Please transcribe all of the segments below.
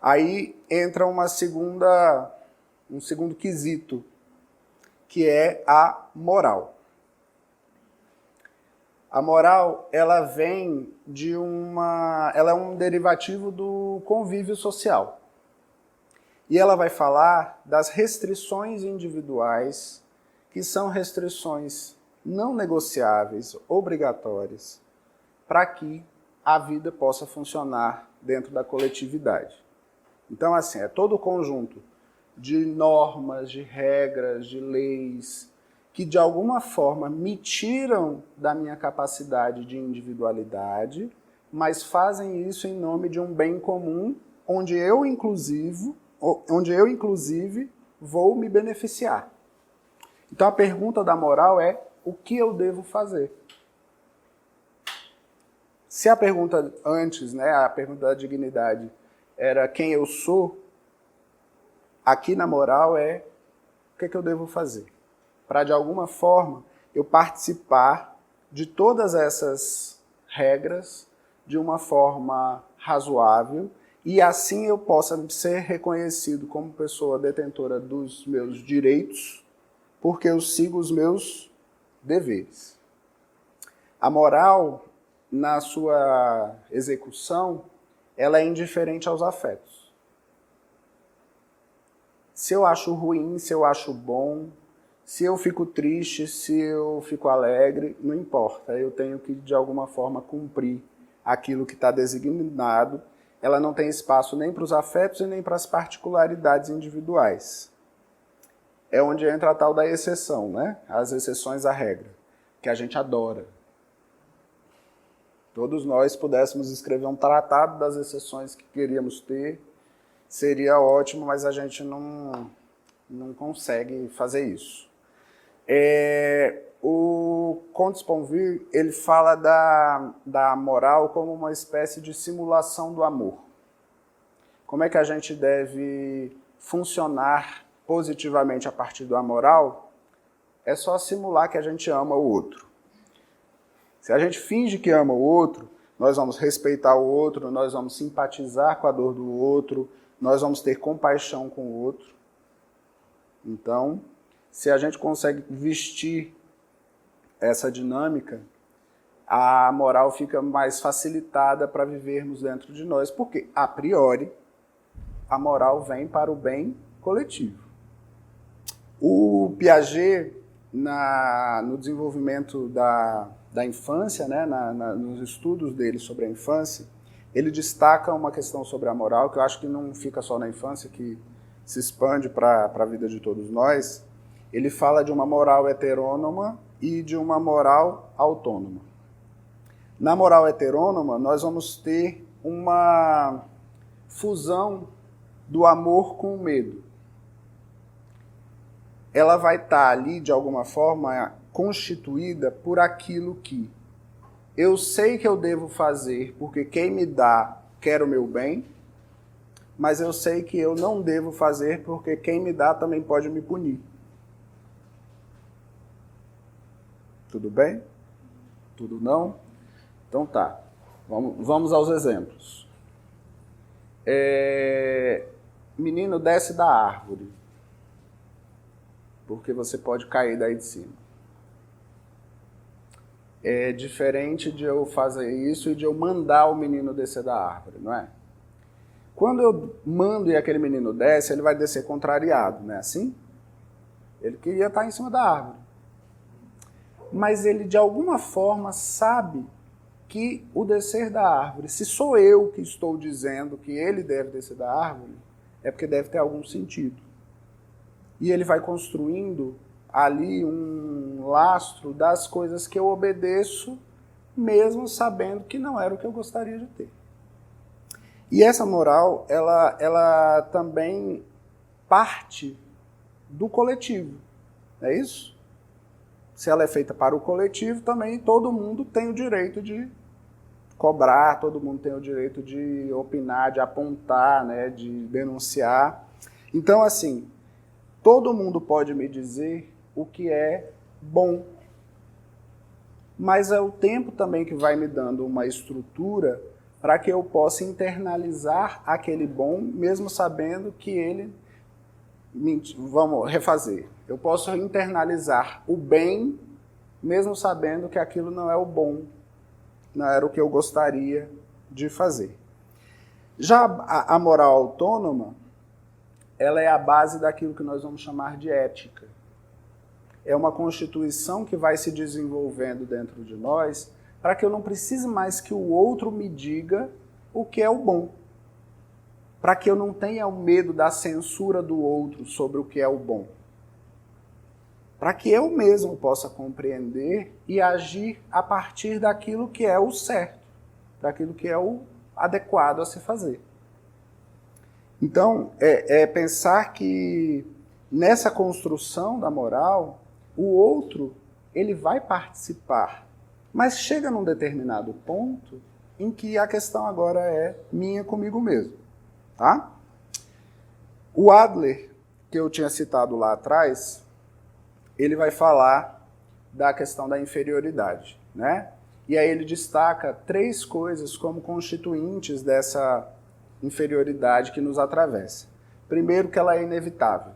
Aí entra um segundo quesito, que é a moral. A moral, ela vem ela é um derivativo do convívio social. E ela vai falar das restrições individuais, que são restrições não negociáveis, obrigatórias, para que a vida possa funcionar dentro da coletividade. Então, assim, é todo o conjunto de normas, de regras, de leis, que de alguma forma me tiram da minha capacidade de individualidade, mas fazem isso em nome de um bem comum, onde eu, inclusive, vou me beneficiar. Então a pergunta da moral é: o que eu devo fazer? Se a pergunta antes, a pergunta da dignidade, era quem eu sou, aqui na moral é o que eu devo fazer? Para, de alguma forma, eu participar de todas essas regras de uma forma razoável e assim eu possa ser reconhecido como pessoa detentora dos meus direitos, porque eu sigo os meus deveres. A moral, na sua execução, ela é indiferente aos afetos. Se eu acho ruim, se eu acho bom, se eu fico triste, se eu fico alegre, não importa. Eu tenho que, de alguma forma, cumprir aquilo que está designado. Ela não tem espaço nem para os afetos e nem para as particularidades individuais. É onde entra a tal da exceção, né? As exceções à regra, que a gente adora. Todos nós pudéssemos escrever um tratado das exceções que queríamos ter, seria ótimo, mas a gente não consegue fazer isso. O Comte Sponville, ele fala da moral como uma espécie de simulação do amor. Como é que a gente deve funcionar positivamente a partir da moral? É só simular que a gente ama o outro. Se a gente finge que ama o outro, nós vamos respeitar o outro, nós vamos simpatizar com a dor do outro, nós vamos ter compaixão com o outro. Então, se a gente consegue vestir essa dinâmica, a moral fica mais facilitada para vivermos dentro de nós, porque, a priori, a moral vem para o bem coletivo. O Piaget, no desenvolvimento da infância, nos estudos dele sobre a infância, ele destaca uma questão sobre a moral, que eu acho que não fica só na infância, que se expande para a vida de todos nós. Ele fala de uma moral heterônoma e de uma moral autônoma. Na moral heterônoma, nós vamos ter uma fusão do amor com o medo. Ela vai estar ali, de alguma forma, constituída por aquilo que eu sei que eu devo fazer porque quem me dá quer o meu bem, mas eu sei que eu não devo fazer porque quem me dá também pode me punir. Tudo bem? Tudo não? Então tá. Vamos aos exemplos. Menino, desce da árvore, porque você pode cair daí de cima. É diferente de eu fazer isso e de eu mandar o menino descer da árvore, não é? Quando eu mando e aquele menino desce, ele vai descer contrariado, não é assim? Ele queria estar em cima da árvore. Mas ele, de alguma forma, sabe que o descer da árvore, se sou eu que estou dizendo que ele deve descer da árvore, é porque deve ter algum sentido. E ele vai construindo ali um lastro das coisas que eu obedeço, mesmo sabendo que não era o que eu gostaria de ter. E essa moral, ela também parte do coletivo, não é isso? Se ela é feita para o coletivo, também todo mundo tem o direito de cobrar, todo mundo tem o direito de opinar, de apontar, de denunciar. Então, assim, todo mundo pode me dizer o que é bom, mas é o tempo também que vai me dando uma estrutura para que eu possa internalizar aquele bom, mesmo sabendo que ele... Vamos refazer. Eu posso internalizar o bem, mesmo sabendo que aquilo não é o bom, não era o que eu gostaria de fazer. Já a moral autônoma, ela é a base daquilo que nós vamos chamar de ética. É uma constituição que vai se desenvolvendo dentro de nós para que eu não precise mais que o outro me diga o que é o bom. Para que eu não tenha o medo da censura do outro sobre o que é o bom. Para que eu mesmo possa compreender e agir a partir daquilo que é o certo, daquilo que é o adequado a se fazer. Então, é pensar que nessa construção da moral, o outro ele vai participar, mas chega num determinado ponto em que a questão agora é minha comigo mesmo. Tá? O Adler, que eu tinha citado lá atrás, ele vai falar da questão da inferioridade, né? E aí ele destaca 3 coisas como constituintes dessa inferioridade que nos atravessa. Primeiro, que ela é inevitável.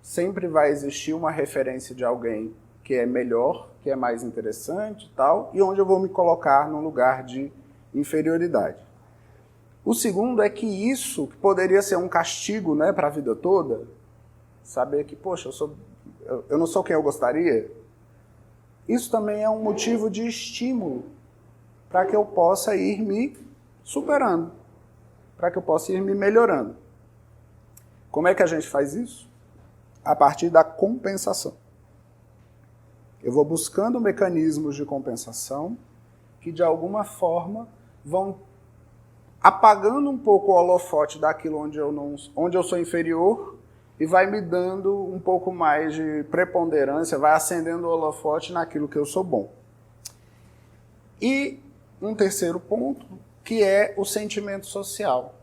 Sempre vai existir uma referência de alguém que é melhor, que é mais interessante e tal, e onde eu vou me colocar num lugar de inferioridade. O segundo é que isso, que poderia ser um castigo, né, para a vida toda, saber que, poxa, eu não sou quem eu gostaria, isso também é um motivo de estímulo para que eu possa ir me superando, para que eu possa ir me melhorando. Como é que a gente faz isso? A partir da compensação. Eu vou buscando mecanismos de compensação que, de alguma forma, vão apagando um pouco o holofote daquilo onde eu sou inferior e vai me dando um pouco mais de preponderância, vai acendendo o holofote naquilo que eu sou bom. E um terceiro ponto, que é o sentimento social.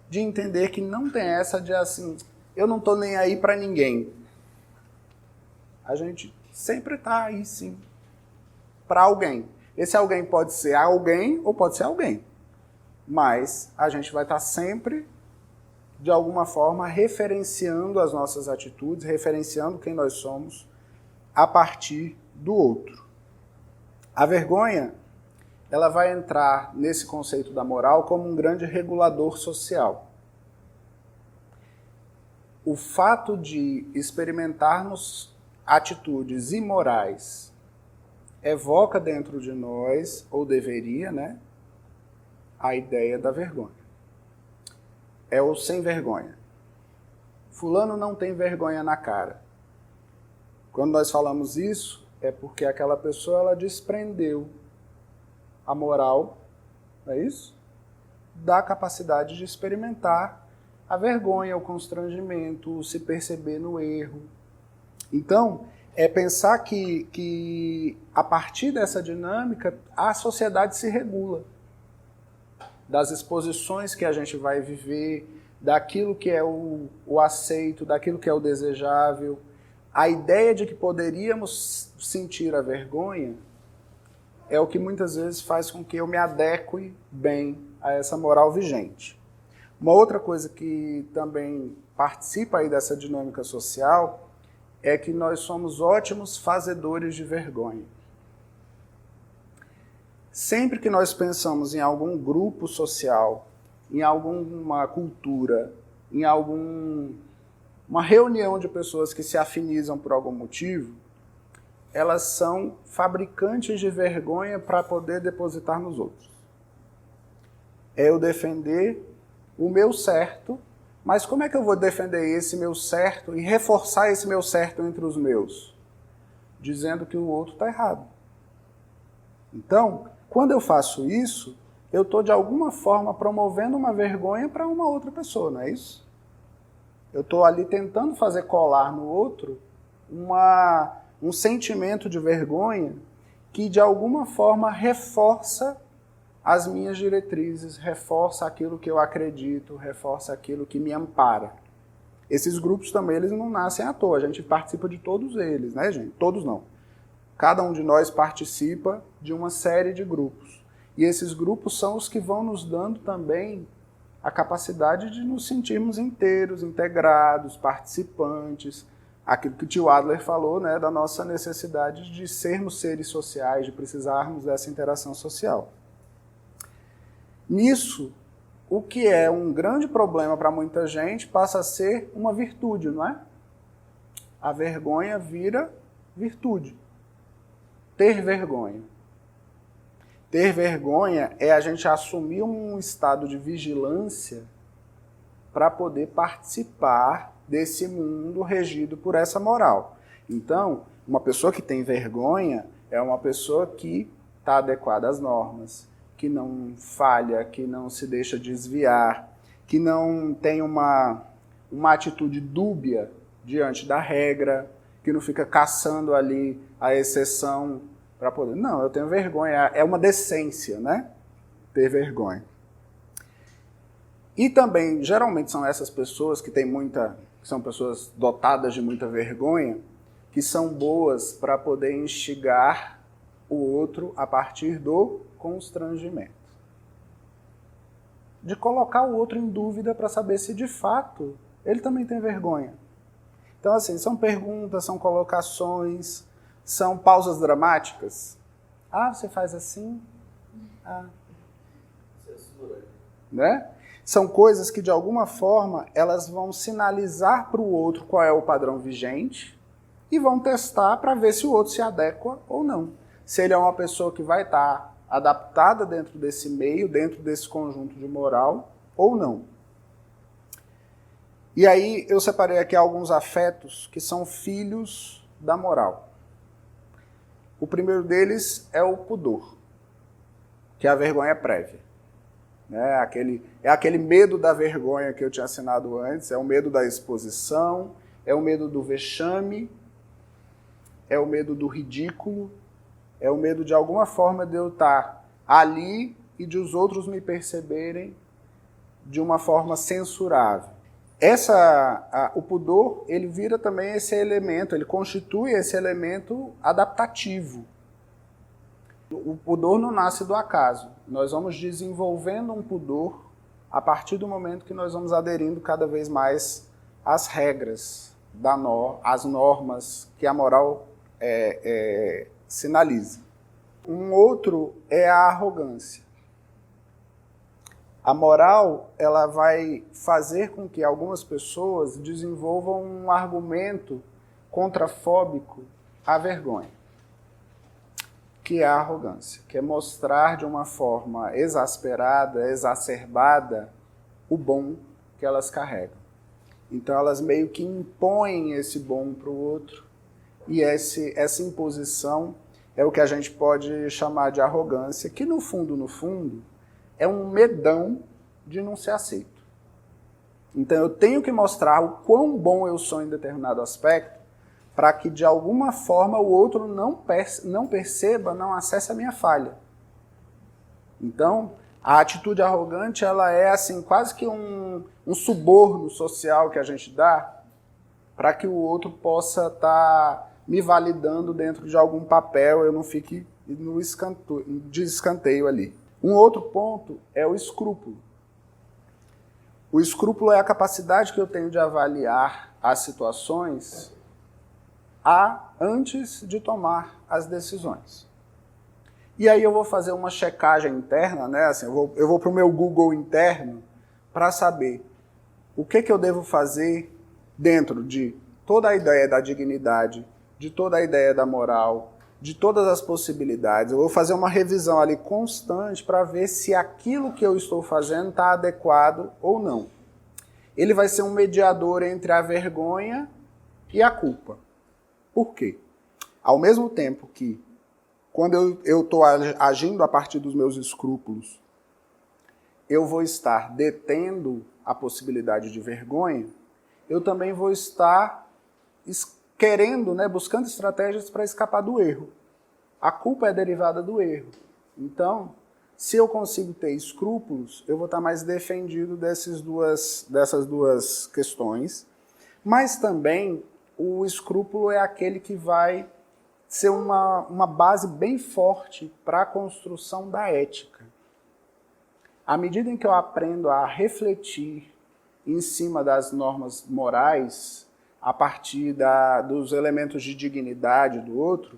De entender que não tem essa de assim, eu não estou nem aí para ninguém. A gente sempre está aí, sim, para alguém. Esse alguém pode ser alguém ou pode ser alguém. Mas a gente vai estar sempre, de alguma forma, referenciando as nossas atitudes, referenciando quem nós somos a partir do outro. A vergonha, ela vai entrar nesse conceito da moral como um grande regulador social. O fato de experimentarmos atitudes imorais evoca dentro de nós, ou deveria, né, a ideia da vergonha. É o sem vergonha. Fulano não tem vergonha na cara. Quando nós falamos isso, é porque aquela pessoa ela desprendeu a moral, não é isso? Da capacidade de experimentar a vergonha, o constrangimento, o se perceber no erro. Então, é pensar que a partir dessa dinâmica, a sociedade se regula. Das exposições que a gente vai viver, daquilo que é o aceito, daquilo que é o desejável. A ideia de que poderíamos sentir a vergonha é o que muitas vezes faz com que eu me adeque bem a essa moral vigente. Uma outra coisa que também participa aí dessa dinâmica social é que nós somos ótimos fazedores de vergonha. Sempre que nós pensamos em algum grupo social, em alguma cultura, em uma reunião de pessoas que se afinizam por algum motivo, elas são fabricantes de vergonha para poder depositar nos outros. É eu defender o meu certo, mas como é que eu vou defender esse meu certo e reforçar esse meu certo entre os meus? Dizendo que o outro está errado. Então, quando eu faço isso, eu estou de alguma forma promovendo uma vergonha para uma outra pessoa, não é isso? Eu estou ali tentando fazer colar no outro um sentimento de vergonha que de alguma forma reforça as minhas diretrizes, reforça aquilo que eu acredito, reforça aquilo que me ampara. Esses grupos também eles não nascem à toa, a gente participa de todos eles, né, gente? Todos não. Cada um de nós participa de uma série de grupos. E esses grupos são os que vão nos dando também a capacidade de nos sentirmos inteiros, integrados, participantes. Aquilo que o tio Adler falou, né, da nossa necessidade de sermos seres sociais, de precisarmos dessa interação social. Nisso, o que é um grande problema para muita gente passa a ser uma virtude, não é? A vergonha vira virtude. Ter vergonha. Ter vergonha é a gente assumir um estado de vigilância para poder participar desse mundo regido por essa moral. Então, uma pessoa que tem vergonha é uma pessoa que está adequada às normas, que não falha, que não se deixa desviar, que não tem uma atitude dúbia diante da regra, que não fica caçando ali a exceção para poder... Não, eu tenho vergonha, é uma decência, né? Ter vergonha. E também, geralmente são essas pessoas que são pessoas dotadas de muita vergonha, que são boas para poder instigar o outro a partir do constrangimento. De colocar o outro em dúvida para saber se de fato ele também tem vergonha. Então, assim, são perguntas, são colocações, são pausas dramáticas. Ah, você faz assim? Ah. Né? São coisas que, de alguma forma, elas vão sinalizar para o outro qual é o padrão vigente e vão testar para ver se o outro se adequa ou não. Se ele é uma pessoa que vai estar adaptada dentro desse meio, dentro desse conjunto de moral, ou não. E aí eu separei aqui alguns afetos que são filhos da moral. O primeiro deles é o pudor, que é a vergonha prévia. É aquele medo da vergonha que eu tinha assinado antes, é o medo da exposição, é o medo do vexame, é o medo do ridículo, é o medo de alguma forma de eu estar ali e de os outros me perceberem de uma forma censurável. O pudor, ele vira também esse elemento, ele constitui esse elemento adaptativo. O pudor não nasce do acaso. Nós vamos desenvolvendo um pudor a partir do momento que nós vamos aderindo cada vez mais às regras, às normas que a moral sinaliza. Um outro é a arrogância. A moral, ela vai fazer com que algumas pessoas desenvolvam um argumento contrafóbico à vergonha, que é a arrogância, que é mostrar de uma forma exasperada, exacerbada, o bom que elas carregam. Então elas meio que impõem esse bom para o outro, e essa imposição é o que a gente pode chamar de arrogância, que no fundo, é um medão de não ser aceito. Então eu tenho que mostrar o quão bom eu sou em determinado aspecto, para que de alguma forma o outro não perceba, não acesse a minha falha. Então, a atitude arrogante, ela é assim, quase que um suborno social que a gente dá para que o outro possa estar me validando dentro de algum papel, eu não fique de escanteio ali. Um outro ponto é o escrúpulo. O escrúpulo é a capacidade que eu tenho de avaliar as situações antes de tomar as decisões. E aí eu vou fazer uma checagem interna, né? Assim, eu vou para o meu Google interno para saber o que eu devo fazer dentro de toda a ideia da dignidade, de toda a ideia da moral, de todas as possibilidades. Eu vou fazer uma revisão ali constante para ver se aquilo que eu estou fazendo está adequado ou não. Ele vai ser um mediador entre a vergonha e a culpa. Por quê? Ao mesmo tempo que, quando eu estou agindo a partir dos meus escrúpulos, eu vou estar detendo a possibilidade de vergonha, eu também vou estar querendo, buscando estratégias para escapar do erro. A culpa é derivada do erro. Então, se eu consigo ter escrúpulos, eu vou estar mais defendido dessas duas questões. Mas também, o escrúpulo é aquele que vai ser uma base bem forte para a construção da ética. À medida em que eu aprendo a refletir em cima das normas morais, a partir dos elementos de dignidade do outro,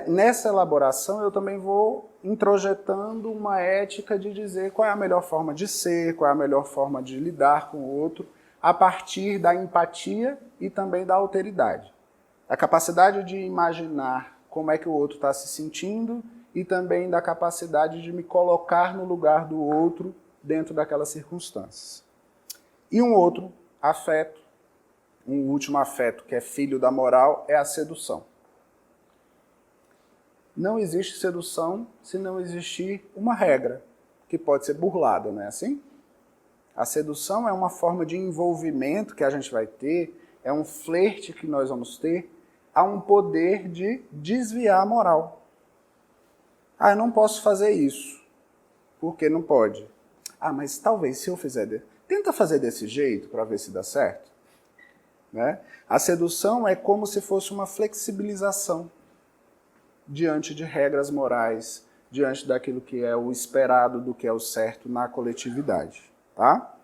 nessa elaboração eu também vou introjetando uma ética de dizer qual é a melhor forma de ser, qual é a melhor forma de lidar com o outro, a partir da empatia e também da alteridade. A capacidade de imaginar como é que o outro está se sentindo e também da capacidade de me colocar no lugar do outro dentro daquelas circunstâncias. E um outro afeto, um último afeto que é filho da moral, é a sedução. Não existe sedução se não existir uma regra, que pode ser burlada, não é assim? A sedução é uma forma de envolvimento que a gente vai ter, é um flerte que nós vamos ter, há um poder de desviar a moral. Ah, eu não posso fazer isso. Por que não pode? Ah, mas talvez se eu fizer... Tenta fazer desse jeito para ver se dá certo. Né? A sedução é como se fosse uma flexibilização diante de regras morais, diante daquilo que é o esperado, do que é o certo na coletividade. Tá?